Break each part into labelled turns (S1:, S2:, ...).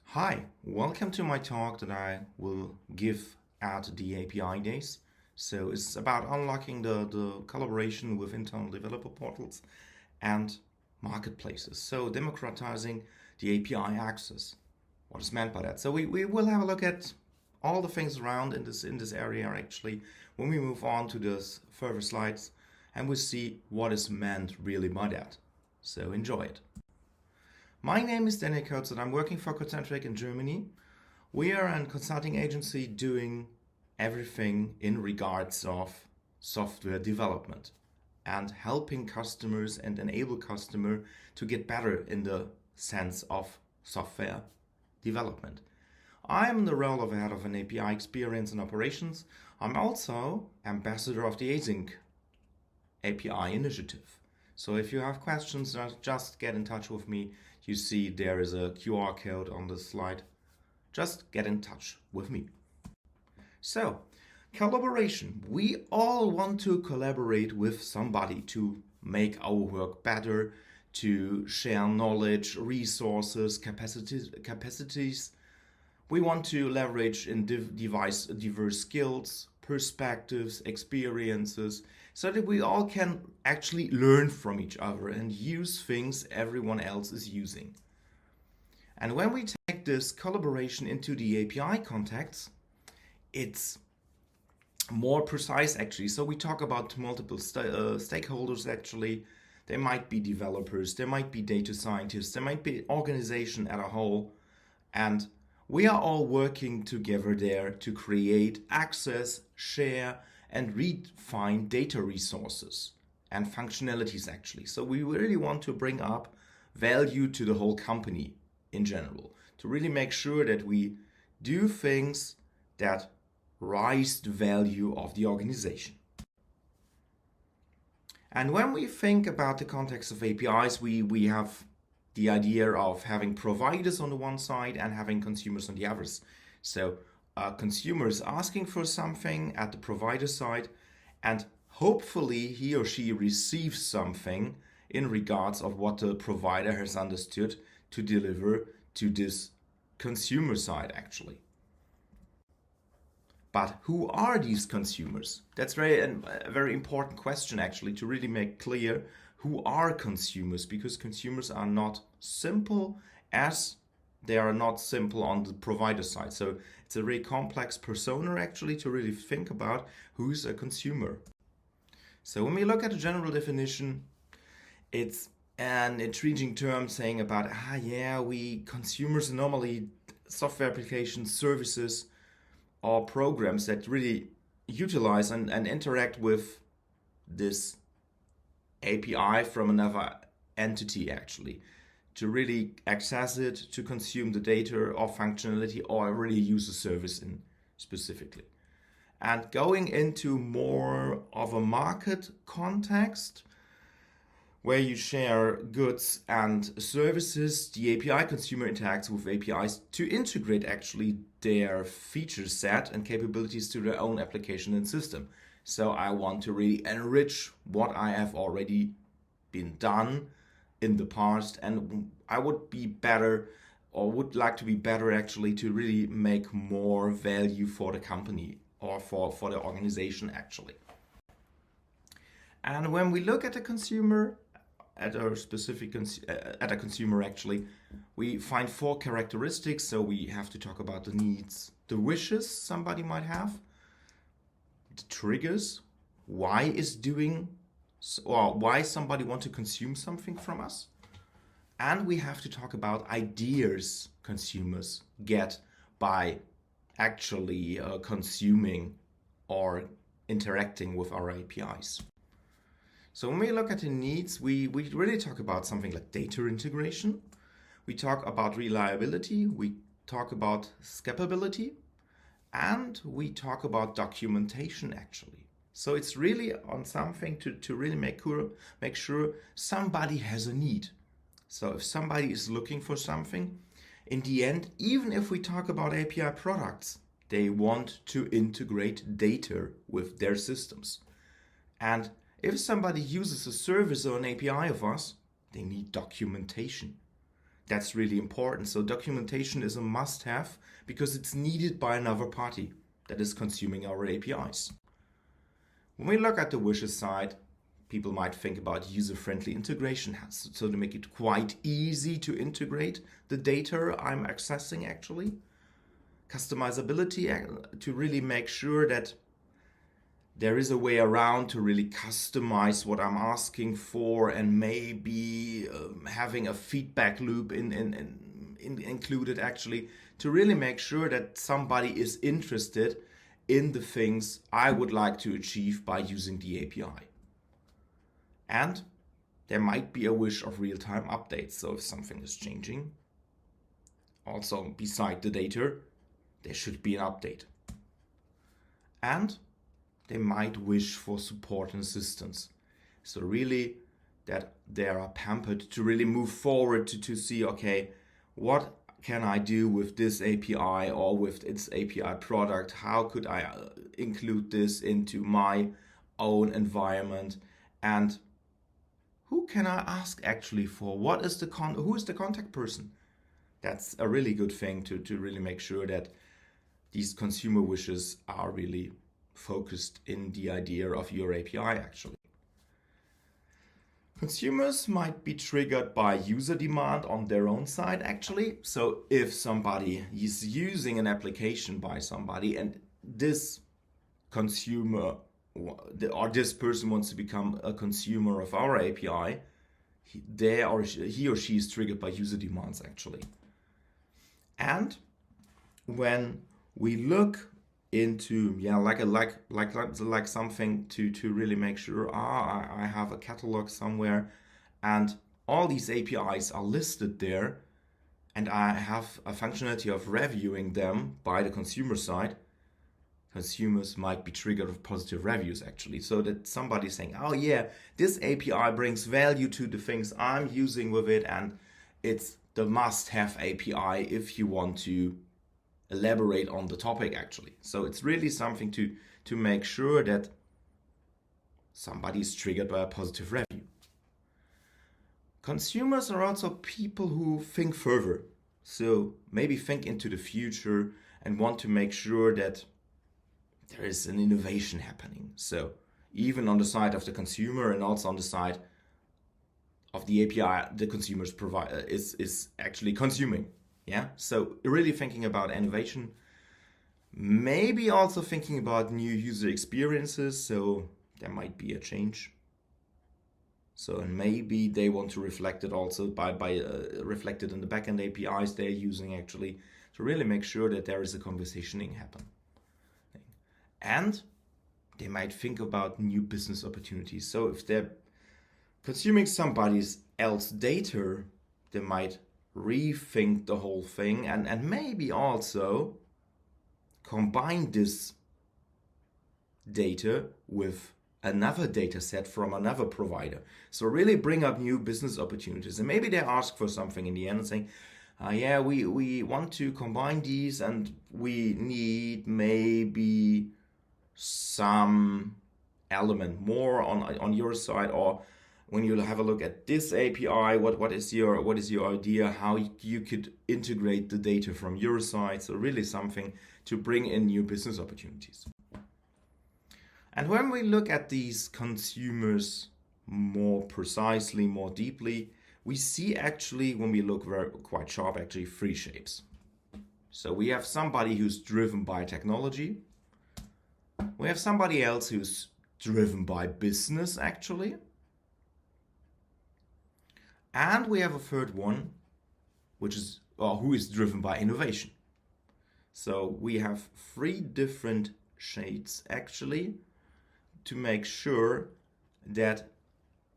S1: Hi, welcome to my talk that I will give at the API Days. So it's about unlocking the collaboration with internal developer portals and marketplaces. So democratizing the API access. What is meant by that? So we will have a look at all the things around in this area actually when we move on to those further slides and we see what is meant really by that. So enjoy it. My name is Kocot and I'm working for Codecentric in Germany. We are a consulting agency doing everything in regards of software development and helping customers and enable customer to get better in the sense of software development. I am in the role of head of an API experience and operations. I'm also ambassador of the Async API initiative. So if you have questions, just get in touch with me. You see there is a QR code on the slide. Just get in touch with me. So, collaboration. We all want to collaborate with somebody to make our work better, to share knowledge, resources, capacities. We want to leverage in diverse skills, perspectives, experiences, so that we all can actually learn from each other and use things everyone else is using. And when we take this collaboration into the API context, it's more precise actually. So we talk about multiple stakeholders actually. There might be developers, there might be data scientists, there might be organization as a whole, and we are all working together there to create, access, share, and redefine data resources and functionalities actually. So we really want to bring up value to the whole company in general, to really make sure that we do things that rise the value of the organization. And when we think about the context of APIs, we have the idea of having providers on the one side and having consumers on the others. So consumers asking for something at the provider side, and hopefully he or she receives something in regards of what the provider has understood to deliver to this consumer side actually. But who are these consumers? That's a very important question actually, to really make clear who are consumers, because consumers are not simple as they are not simple on the provider side. So it's a very complex persona actually to really think about who's a consumer. So when we look at a general definition, it's an intriguing term saying about, we consumers are normally software applications, services, or programs that really utilize and interact with this API from another entity actually, to really access it, to consume the data or functionality, or really use a service in specifically. And going into more of a market context where you share goods and services, the API consumer interacts with APIs to integrate actually their feature set and capabilities to their own application and system. So I want to really enrich what I have already been done in the past, and I would be better, or would like to be better actually, to really make more value for the company or for the organization actually. And when we look at a consumer, at a consumer actually, we find four characteristics. So we have to talk about the needs, the wishes somebody might have, the triggers, why somebody want to consume something from us, and we have to talk about ideas consumers get by actually consuming or interacting with our APIs. So when we look at the needs, we really talk about something like data integration, we talk about reliability, we talk about scalability, and we talk about documentation actually. So it's really on something to really make sure somebody has a need. So if somebody is looking for something, in the end, even if we talk about API products, they want to integrate data with their systems. And if somebody uses a service or an API of us, they need documentation. That's really important. So documentation is a must-have because it's needed by another party that is consuming our APIs. When we look at the wishes side, people might think about user-friendly integration, so to make it quite easy to integrate the data I'm accessing actually. Customizability, to really make sure that there is a way around to really customize what I'm asking for, and maybe having a feedback loop included actually, to really make sure that somebody is interested in the things I would like to achieve by using the API. And there might be a wish of real-time updates. So if something is changing, also beside the data, there should be an update. And they might wish for support and assistance. So really that they are pampered to really move forward to see, okay, what can I do with this API or with its API product? How could I include this into my own environment? And who can I ask actually for? Who is the contact person? That's a really good thing to really make sure that these consumer wishes are really focused in the idea of your API actually. Consumers might be triggered by user demand on their own side actually. So if somebody is using an application by somebody and this consumer or this person wants to become a consumer of our API, he or she is triggered by user demands actually. And when we look into like something to really make sure I have a catalog somewhere and all these APIs are listed there and I have a functionality of reviewing them by the consumer side, consumers might be triggered with positive reviews actually, so that somebody's saying, oh yeah, this API brings value to the things I'm using with it, and it's the must-have API if you want to elaborate on the topic actually. So it's really something to make sure that somebody is triggered by a positive review. Consumers are also people who think further, so maybe think into the future and want to make sure that there is an innovation happening. So even on the side of the consumer and also on the side of the API the consumers provide is actually consuming. Yeah, so really thinking about innovation, maybe also thinking about new user experiences. So there might be a change. So and maybe they want to reflect it also by reflected in the backend APIs they're using actually, to really make sure that there is a conversationing happen. And they might think about new business opportunities. So if they're consuming somebody else's data, they might rethink the whole thing and maybe also combine this data with another data set from another provider. So really bring up new business opportunities. And maybe they ask for something in the end and saying, yeah, we want to combine these and we need maybe some element more on your side, or when you have a look at this API, what is your idea how you could integrate the data from your side? So really something to bring in new business opportunities. And when we look at these consumers more precisely, more deeply, we see actually, when we look quite sharp, actually 3 shapes. So we have somebody who's driven by technology. We have somebody else who's driven by business actually. And we have a third one, who is driven by innovation. So we have 3 different shades actually, to make sure that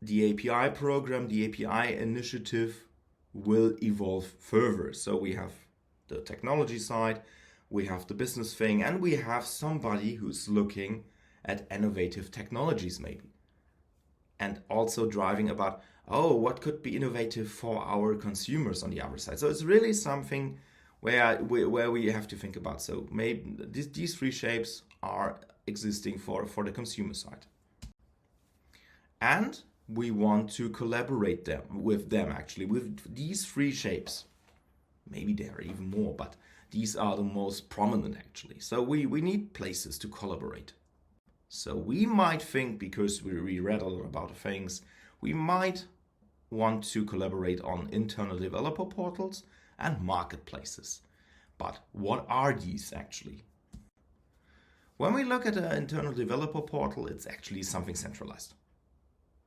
S1: the API program, the API initiative will evolve further. So we have the technology side, we have the business thing, and we have somebody who's looking at innovative technologies maybe. And also driving about, what could be innovative for our consumers on the other side. So it's really something where we have to think about. So maybe these 3 shapes are existing for the consumer side. And we want to collaborate with them actually, with these three shapes. Maybe there are even more, but these are the most prominent actually. So we need places to collaborate. So we might think, because we read a lot about things, we might want to collaborate on internal developer portals and marketplaces. But what are these actually? When we look at an internal developer portal, it's actually something centralized.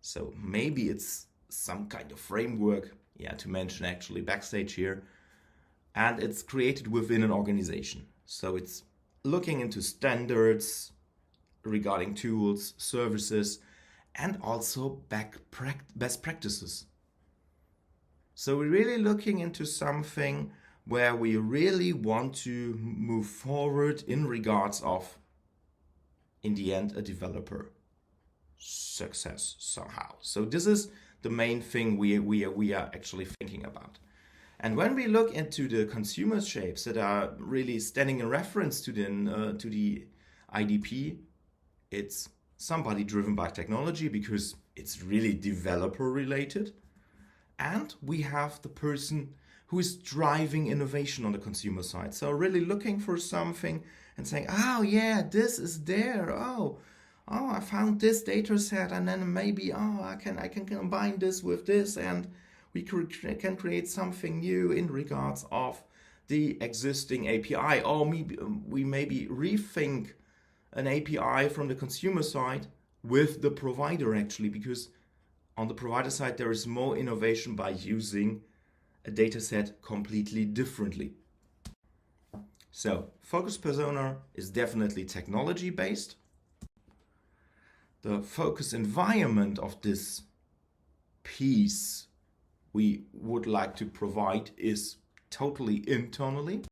S1: So maybe it's some kind of framework, to mention actually backstage here, and it's created within an organization. So it's looking into standards regarding tools, services, and also best practices. So we're really looking into something where we really want to move forward in regards of, in the end, a developer success somehow. So this is the main thing we are actually thinking about. And when we look into the consumer shapes that are really standing in reference to the IDP, it's somebody driven by technology because it's really developer related. And we have the person who is driving innovation on the consumer side. So really looking for something and saying, oh yeah, this is there. Oh, I found this data set, and then maybe, I can combine this with this, and we can create something new in regards of the existing API. Or we maybe rethink an API from the consumer side with the provider actually, because on the provider side there is more innovation by using a data set completely differently. So focus persona is definitely technology based. The focus environment of this piece we would like to provide is totally internally.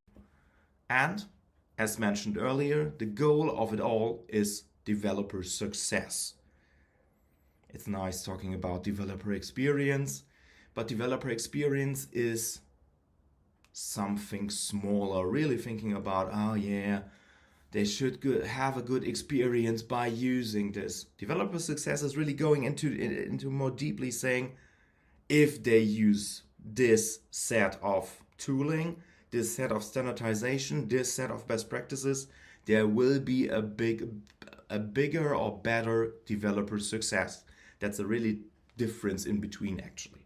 S1: And as mentioned earlier, the goal of it all is developer success. It's nice talking about developer experience, but developer experience is something smaller, really thinking about, they should have a good experience by using this. Developer success is really going into more deeply saying, if they use this set of tooling, this set of standardization, this set of best practices, there will be a bigger or better developer success. That's a really difference in between actually.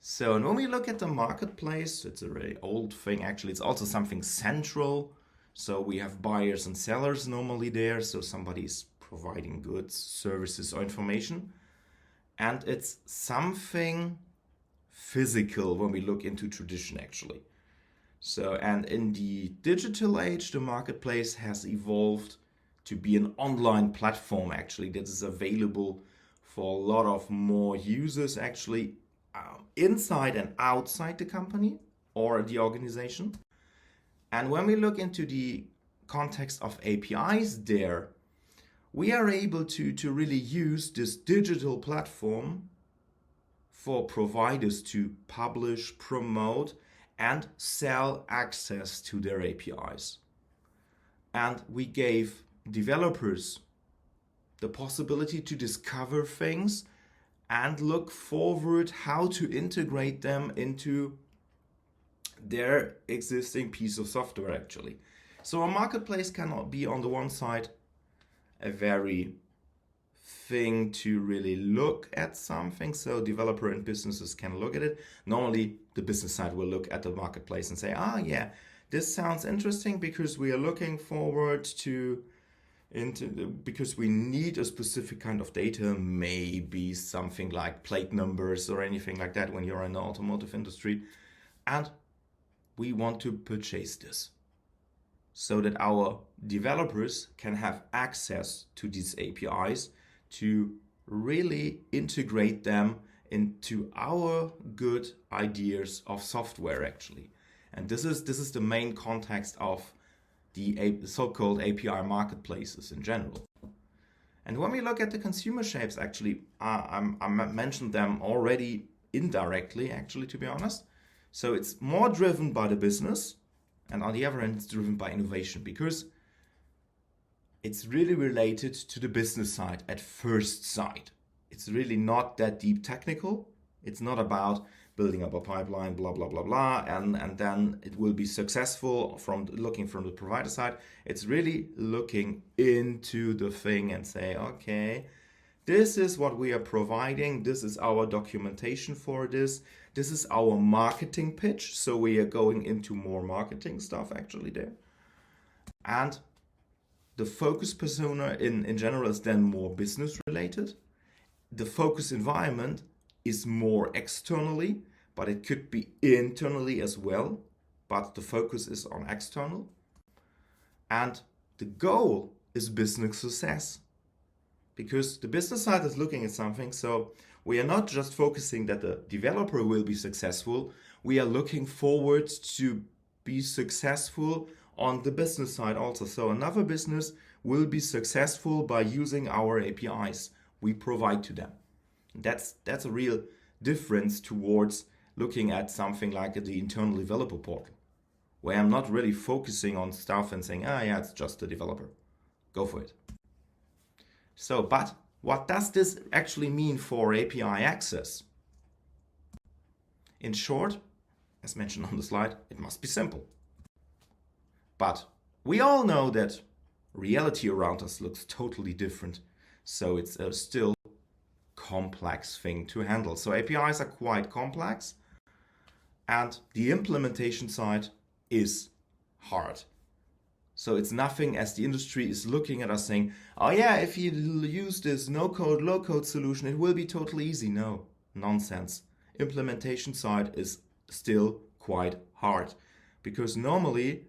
S1: So, and when we look at the marketplace, it's a really old thing actually. It's also something central. So we have buyers and sellers normally there. So somebody's providing goods, services, or information. And it's something physical when we look into tradition actually. So, and in the digital age, the marketplace has evolved to be an online platform actually that is available for a lot of more users actually inside and outside the company or the organization. And when we look into the context of APIs there, we are able to really use this digital platform for providers to publish, promote, and sell access to their APIs. And we gave developers the possibility to discover things and look forward how to integrate them into their existing piece of software actually. So a marketplace cannot be on the one side a very thing to really look at something, so developer and businesses can look at it. Normally the business side will look at the marketplace and say, this sounds interesting because we are looking forward to because we need a specific kind of data, maybe something like plate numbers or anything like that when you're in the automotive industry, and we want to purchase this so that our developers can have access to these APIs to really integrate them into our good ideas of software actually. And this is the main context of the so-called API marketplaces in general. And when we look at the consumer shapes actually, I mentioned them already indirectly actually, to be honest. So it's more driven by the business, and on the other hand it's driven by innovation because it's really related to the business side at first sight. it's really not that deep technical. It's not about building up a pipeline, blah, blah, blah, blah, and then it will be successful from looking from the provider side. It's really looking into the thing and say, okay, this is what we are providing. This is our documentation for this. This is our marketing pitch. So we are going into more marketing stuff actually there. And the focus persona in general is then more business related. The focus environment is more externally, but it could be internally as well. But the focus is on external. And the goal is business success. Because the business side is looking at something, so we are not just focusing that the developer will be successful, we are looking forward to be successful on the business side also. So another business will be successful by using our APIs we provide to them. That's a real difference towards looking at something like the internal developer portal, where I'm not really focusing on stuff and saying, yeah, it's just a developer. Go for it. So, but what does this actually mean for API access? In short, as mentioned on the slide, it must be simple. But we all know that reality around us looks totally different. So it's a still complex thing to handle. So APIs are quite complex, and the implementation side is hard. So it's nothing as the industry is looking at us saying, oh yeah, if you use this no-code, low-code solution, it will be totally easy. No, nonsense. Implementation side is still quite hard. Because normally,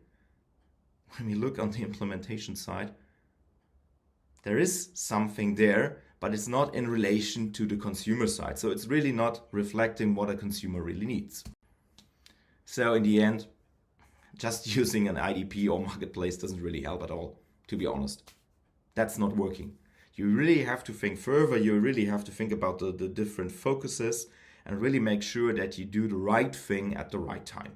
S1: when we look on the implementation side, there is something there, but it's not in relation to the consumer side. So it's really not reflecting what a consumer really needs. So in the end, just using an IDP or marketplace doesn't really help at all, to be honest. That's not working. You really have to think further. You really have to think about the different focuses and really make sure that you do the right thing at the right time.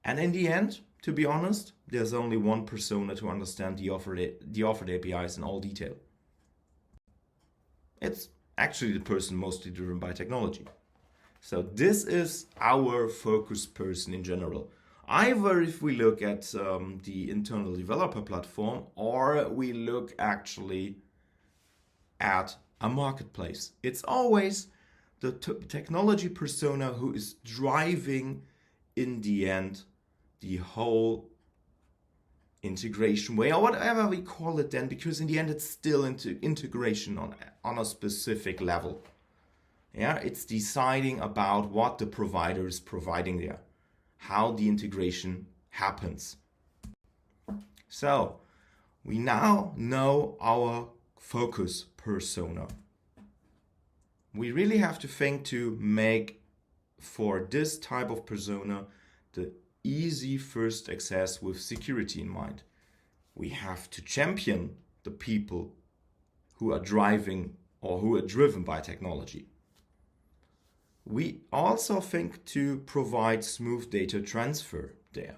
S1: And in the end, to be honest, there's only one persona to understand the offered APIs in all detail. It's actually the person mostly driven by technology. So this is our focus person in general. Either if we look at the internal developer platform, or we look actually at a marketplace. It's always the technology persona who is driving in the end the whole integration way, or whatever we call it then, because in the end it's still into integration on a specific level. Yeah, it's deciding about what the provider is providing there, how the integration happens. So we now know our focus persona. We really have to think to make for this type of persona the easy first access with security in mind. We have to champion the people who are driving or who are driven by technology. We also think to provide smooth data transfer there.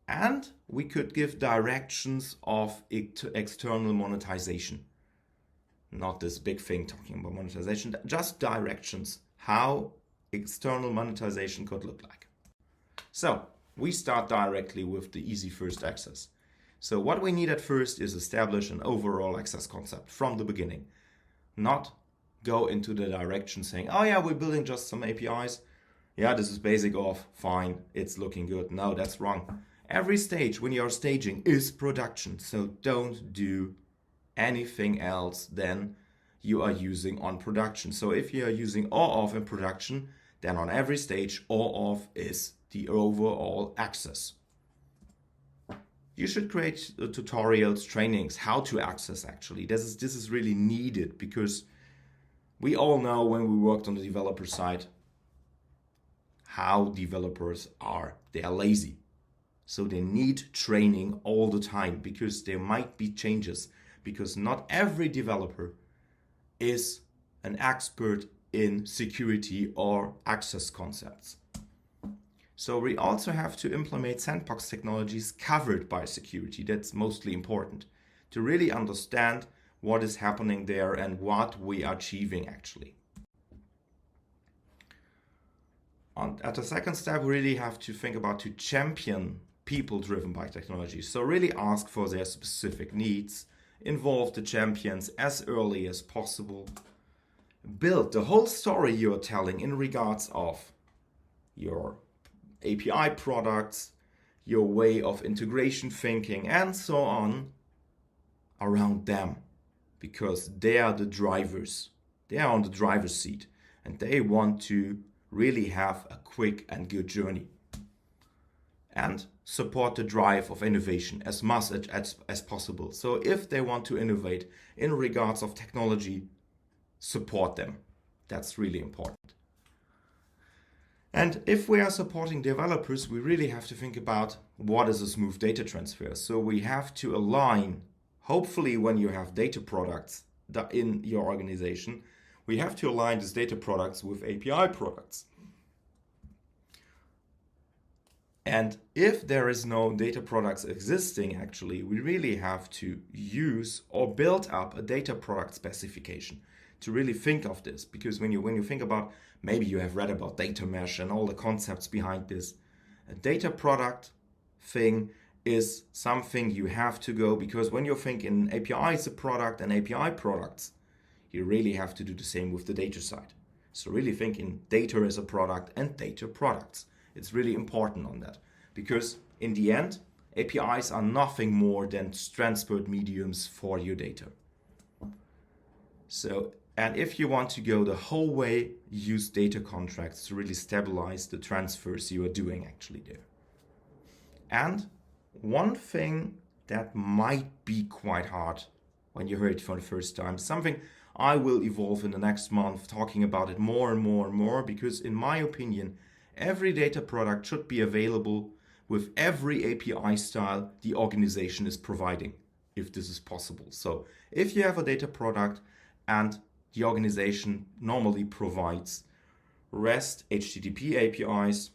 S1: And we could give directions of external monetization. Not this big thing talking about monetization, just directions how external monetization could look like. So we start directly with the easy first access. So what we need at first is establish an overall access concept from the beginning. Not go into the direction saying, oh yeah, we're building just some APIs. Yeah, this is basic off, fine, it's looking good. No, that's wrong. Every stage when you're staging is production. So don't do anything else than you are using on production. So if you are using or off in production, then on every stage or off is the overall access. You should create tutorials, trainings, how to access actually. This is really needed because we all know when we worked on the developer side how developers are. They are lazy. So they need training all the time because there might be changes, because not every developer is an expert in security or access concepts. So we also have to implement sandbox technologies covered by security. That's mostly important to really understand what is happening there and what we are achieving actually. At the second step, we really have to think about to champion people driven by technology. So really ask for their specific needs, involve the champions as early as possible, build the whole story you're telling in regards of your API products, your way of integration thinking, and so on around them, because they are the drivers. They are on the driver's seat and they want to really have a quick and good journey. And support the drive of innovation as much as possible. So if they want to innovate in regards of technology, support them. That's really important. And if we are supporting developers, we really have to think about what is a smooth data transfer. So we have to align, hopefully when you have data products in your organization, we have to align these data products with API products. And if there is no data products existing, actually, we really have to use or build up a data product specification to really think of this. Because when you think about, maybe you have read about data mesh and all the concepts behind this, a data product thing is something you have to go, because when you think in API is a product and API products, you really have to do the same with the data side. So really think in data as a product and data products. It's really important on that, because in the end, APIs are nothing more than transport mediums for your data. So, and if you want to go the whole way, use data contracts to really stabilize the transfers you are doing actually there. And one thing that might be quite hard when you hear it for the first time, something I will evolve in the next month, talking about it more and more and more, because in my opinion, every data product should be available with every API style the organization is providing, if this is possible. So if you have a data product and the organization normally provides REST, HTTP APIs,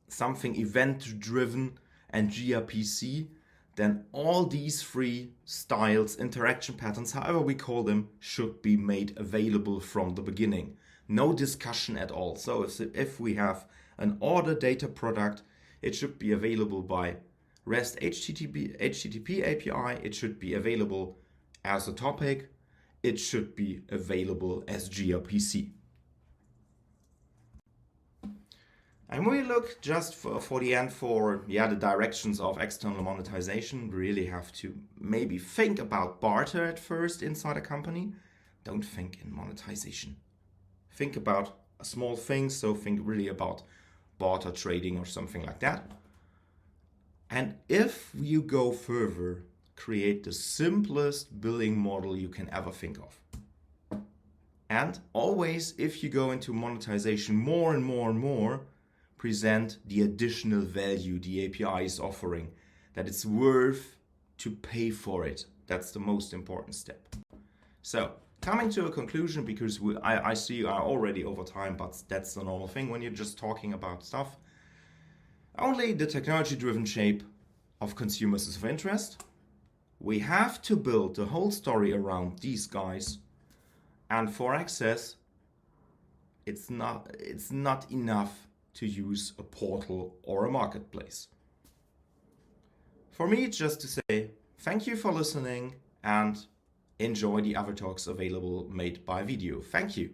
S1: something event-driven, and gRPC, then all these three styles, interaction patterns, however we call them, should be made available from the beginning. No discussion at all. So if we have an order data product, it should be available by REST HTTP API. It should be available as a topic. It should be available as gRPC. And when we look just for the end for the directions of external monetization, we really have to maybe think about barter at first inside a company. Don't think in monetization. Think about a small thing, so think really about barter trading or something like that. And if you go further, create the simplest billing model you can ever think of. And always, if you go into monetization more and more and more, present the additional value the API is offering, that it's worth to pay for it. That's the most important step. So, coming to a conclusion, because I see you are already over time, but that's the normal thing when you're just talking about stuff. Only the technology-driven shape of consumers is of interest. We have to build the whole story around these guys. And for access, it's not enough to use a portal or a marketplace. For me, it's just to say thank you for listening and enjoy the other talks available made by video. Thank you.